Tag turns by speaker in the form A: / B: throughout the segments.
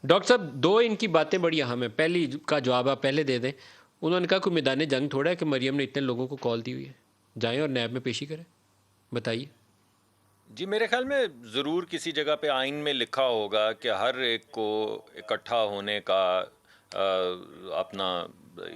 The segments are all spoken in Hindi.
A: डॉक्टर साहब, दो इनकी बातें बड़ी अहम है। पहली का जवाब आप पहले दे दें। उन्होंने कहा कोई मैदान जंग थोड़ा है कि मरियम ने इतने लोगों को कॉल दी हुई है, जाएं और नैब में पेशी करें। बताइए।
B: जी, मेरे ख्याल में ज़रूर किसी जगह पे आइन में लिखा होगा कि हर एक को इकट्ठा होने का अपना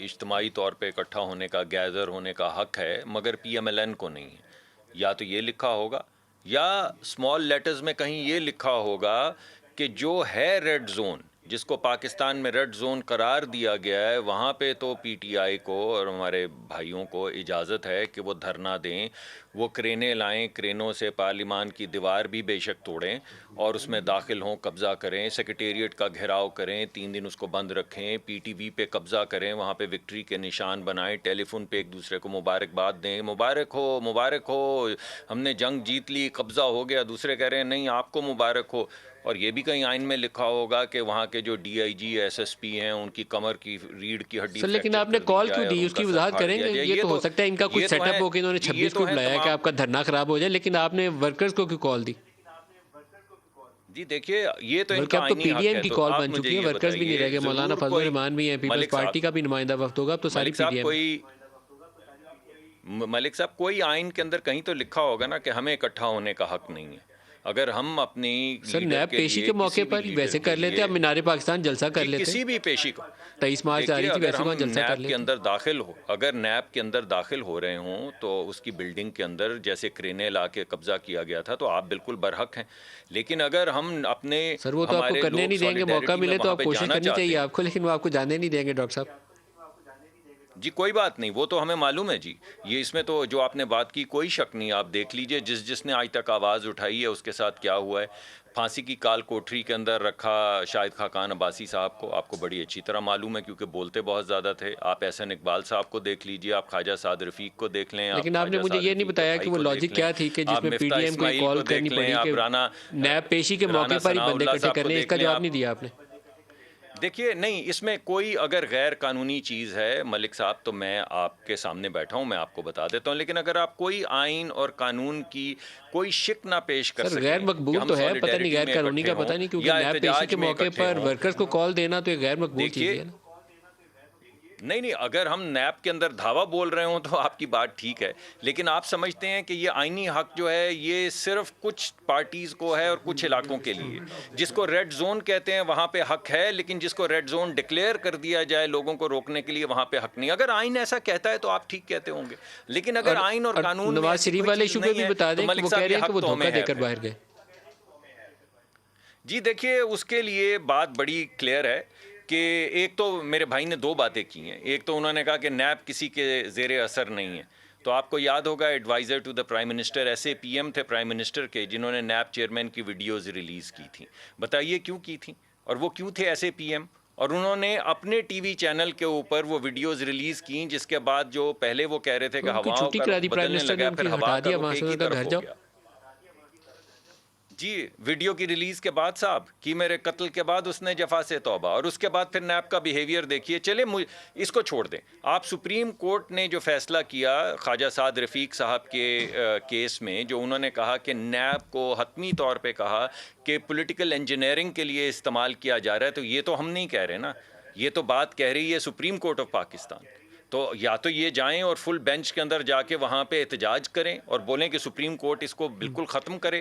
B: इज्तिमाई तौर पे इकट्ठा होने का, गैदर होने का हक है, मगर पीएमएलएन को नहीं है। या तो ये लिखा होगा, या स्मॉल लेटर्स में कहीं ये लिखा होगा कि जो है रेड जोन, जिसको पाकिस्तान में रेड जोन करार दिया गया है, वहाँ पे तो पीटीआई को और हमारे भाइयों को इजाज़त है कि वो धरना दें, वो क्रेनें लाएं, क्रेनों से पार्लिमान की दीवार भी बेशक तोड़ें और उसमें दाखिल हों, कब्ज़ा करें, सेक्रेटेरिएट का घेराव करें, 3 दिन उसको बंद रखें, पीटीवी पे कब्ज़ा करें, वहाँ पे विक्ट्री के निशान बनाएं, टेलीफोन पे एक दूसरे को मुबारकबाद दें, मुबारक हो, हमने जंग जीत ली, कब्ज़ा हो गया। दूसरे कह रहे हैं नहीं, आपको मुबारक हो। और ये भी कहीं आइन में लिखा होगा कि वहाँ के जो डीआईजी एसएसपी हैं, उनकी कमर की रीढ़ की हड्डी
A: सर, लेकिन
B: फ्रैक्चर
A: आपने
B: कर दी
A: कॉल
B: जाए
A: क्यों
B: और
A: दी,
B: उनका
A: उसकी
B: सर
A: वजाहत
B: फाड़
A: करेंगे।
B: दिया जाए।
A: ये तो हो सकता है इनका कुछ सेटअप हो कि इन्होंने 26 को बुलाया कि आपका धरना खराब हो जाए, लेकिन आपने वर्कर्स को क्यों कॉल दी।
B: जी देखिए, ये तो
A: बल्कि
B: इनका
A: अब तो
B: आईनी हक
A: पीडीएम
B: है।
A: की
B: तो
A: कॉल
B: आप
A: बन
B: मुझे
A: चुकी है,
B: ये
A: वर्कर्स भी नहीं रह
B: बताइए,
A: गए। मौलाना
B: ज़रूर
A: फजल
B: कोई
A: रहमान भी हैं, पीपल्स
B: मलिक साहब
A: पार्टी का भी नुमाइंदा वक्त होगा, अब तो सारी
B: मलिक साहब
A: पीडीएम।
B: मलिक साहब कोई आइन के अंदर कहीं तो लिखा होगा ना कि हमें इकट्ठा होने का हक नहीं है। अगर हम अपनी
A: सर,
B: लीडर
A: नैब
B: के
A: पेशी
B: लिए,
A: के मौके
B: किसी भी
A: पर
B: लीडर
A: वैसे
B: के
A: कर लेते,
B: लिए,
A: अब मीनार पाकिस्तान जलसा कर
B: जी
A: लेते।
B: किसी भी पेशी को,
A: 23 मार्च आ
B: देखिए,
A: रही थी,
B: अगर
A: वैसे
B: हम
A: वहाँ जलसा कर
B: नैब के
A: लेते।
B: अंदर दाखिल हो, अगर नैब के अंदर दाखिल हो रहे हों तो उसकी बिल्डिंग के अंदर जैसे क्रेनें ला के कब्जा किया गया था, तो आप बिल्कुल बरहक हैं। लेकिन अगर हम अपने
A: सर, वो तो आपको
B: हमारे
A: करने
B: लोग
A: नहीं देंगे। मौका
B: सॉलिडेरिटी में
A: मिले तो
B: वहाँ
A: आप
B: पे
A: कोशिश
B: जाना
A: करनी
B: चाहते
A: चाहिए
B: हैं,
A: आपको, लेकिन वो आपको जाने नहीं देंगे डॉक्टर साहब।
B: जी कोई बात नहीं, वो तो हमें मालूम है जी। ये इसमें तो जो आपने बात की कोई शक नहीं। आप देख लीजिए, जिसने आज तक आवाज़ उठाई है उसके साथ क्या हुआ है। फांसी की काल कोठरी के अंदर रखा शाहिद खाकान अब्बासी साहब को, आपको बड़ी अच्छी तरह मालूम है क्योंकि बोलते बहुत ज़्यादा थे। आप एहसन इकबाल साहब को देख लीजिए, आप ख्वाजा साद रफ़ीक को देख लें, आप
A: लेकिन आपने
B: ख्वाजा
A: मुझे
B: साद
A: ये नहीं
B: रफ़ीक के
A: बताया कि
B: भाई
A: वो
B: को
A: लॉजिक
B: देख लें,
A: क्या थी कि
B: आप
A: जिसमें
B: मिफ्ता
A: पीडीएम को ये
B: इस्माइल
A: कॉल
B: को
A: करनी
B: देख लें,
A: पड़ी
B: आप
A: कि नैब पेशी के मौके पर ही बंदे
B: सनाउल्लाह
A: इकट्ठे
B: साहब को
A: करने,
B: देख
A: इसका
B: लें।
A: जवाब
B: आप
A: नहीं दिया आपने।
B: देखिए, नहीं, इसमें कोई अगर गैर कानूनी चीज़ है मलिक साहब, तो मैं आपके सामने बैठा हूँ, मैं आपको बता देता हूँ। लेकिन अगर आप कोई आइन और कानून की कोई शिक ना पेश कर
A: सर, गैर
B: सकें कि
A: मकबूल
B: हम
A: तो है, पता नहीं
B: सॉलिडेरिटी
A: गैर
B: में
A: कानूनी
B: इकट्ठे
A: का
B: हों
A: पता नहीं, क्योंकि
B: या
A: नैब पेशी
B: एहतजाज
A: के
B: में
A: मौके
B: इकट्ठे
A: पर
B: हों।
A: वर्कर्स को कॉल देना तो एक गैर मकबूल चीज़ ही
B: देखिए,
A: है ना।
B: नहीं, अगर हम नैब के अंदर धावा बोल रहे हों तो आपकी बात ठीक है, लेकिन आप समझते हैं कि ये आईनी हक जो है ये सिर्फ कुछ पार्टीज़ को है और कुछ इलाकों के लिए। जिसको रेड जोन कहते हैं वहाँ पे हक है, लेकिन जिसको रेड जोन डिक्लेयर कर दिया जाए लोगों को रोकने के लिए, वहाँ पे हक नहीं। अगर आइन ऐसा कहता है तो आप ठीक कहते होंगे, लेकिन अगर आइन और कानून में
A: नवाज
B: ऐसी
A: शरीफ
B: कोई
A: वाले
B: चीज़
A: इशू पे
B: नहीं
A: भी
B: है
A: बता
B: तो
A: दें कि
B: मलिक
A: वो कह
B: साहब
A: रहे
B: ये
A: हैं कि
B: हक
A: वो
B: तो हमें
A: धोखा
B: है
A: देकर
B: फिर।
A: बाहर गए।
B: जी देखिए, उसके लिए बात बड़ी क्लियर है कि एक तो मेरे भाई ने दो बातें की हैं। एक तो उन्होंने कहा कि नैब किसी के ज़ेरे असर नहीं है। तो आपको याद होगा adviser to the prime minister, ऐसे पीएम थे प्राइम मिनिस्टर के जिन्होंने नैब चेयरमैन की वीडियोज़ रिलीज़ की थी। बताइए क्यों की थी और वो क्यों थे ऐसे पीएम? और उन्होंने अपने टीवी चैनल के ऊपर वो वीडियोज़ रिलीज़ की, जिसके बाद जो पहले वो कह रहे थे
A: तो
B: कि
A: उनकी
B: हवाओं
A: छुट्टी
B: का
A: करा
B: रुख
A: दी प्राइम
B: बदलने
A: मिनिस्टर ने,
B: लगा,
A: उनकी
B: फिर हवा
A: हटा
B: का
A: दिया
B: रुख
A: वहाँ से,
B: एक ही
A: उनका घर
B: तरफ हो
A: जाओ।
B: गया। जी, वीडियो की रिलीज़ के बाद साहब कि मेरे कत्ल के बाद उसने जफा से तौबा, और उसके बाद फिर नैब का बिहेवियर देखिए। चले इसको छोड़ दें। आप सुप्रीम कोर्ट ने जो फैसला किया ख्वाजा साद रफ़ीक साहब के केस में, जो उन्होंने कहा कि नैब को हतमी तौर पे कहा कि पॉलिटिकल इंजीनियरिंग के लिए इस्तेमाल किया जा रहा है, तो ये तो हम नहीं कह रहे ना, ये तो बात कह रही है सुप्रीम कोर्ट ऑफ पाकिस्तान। तो या तो ये जाएं और फुल बेंच के अंदर जाके वहाँ पे एहतजाज करें और बोलें कि सुप्रीम कोर्ट इसको बिल्कुल ख़त्म करे,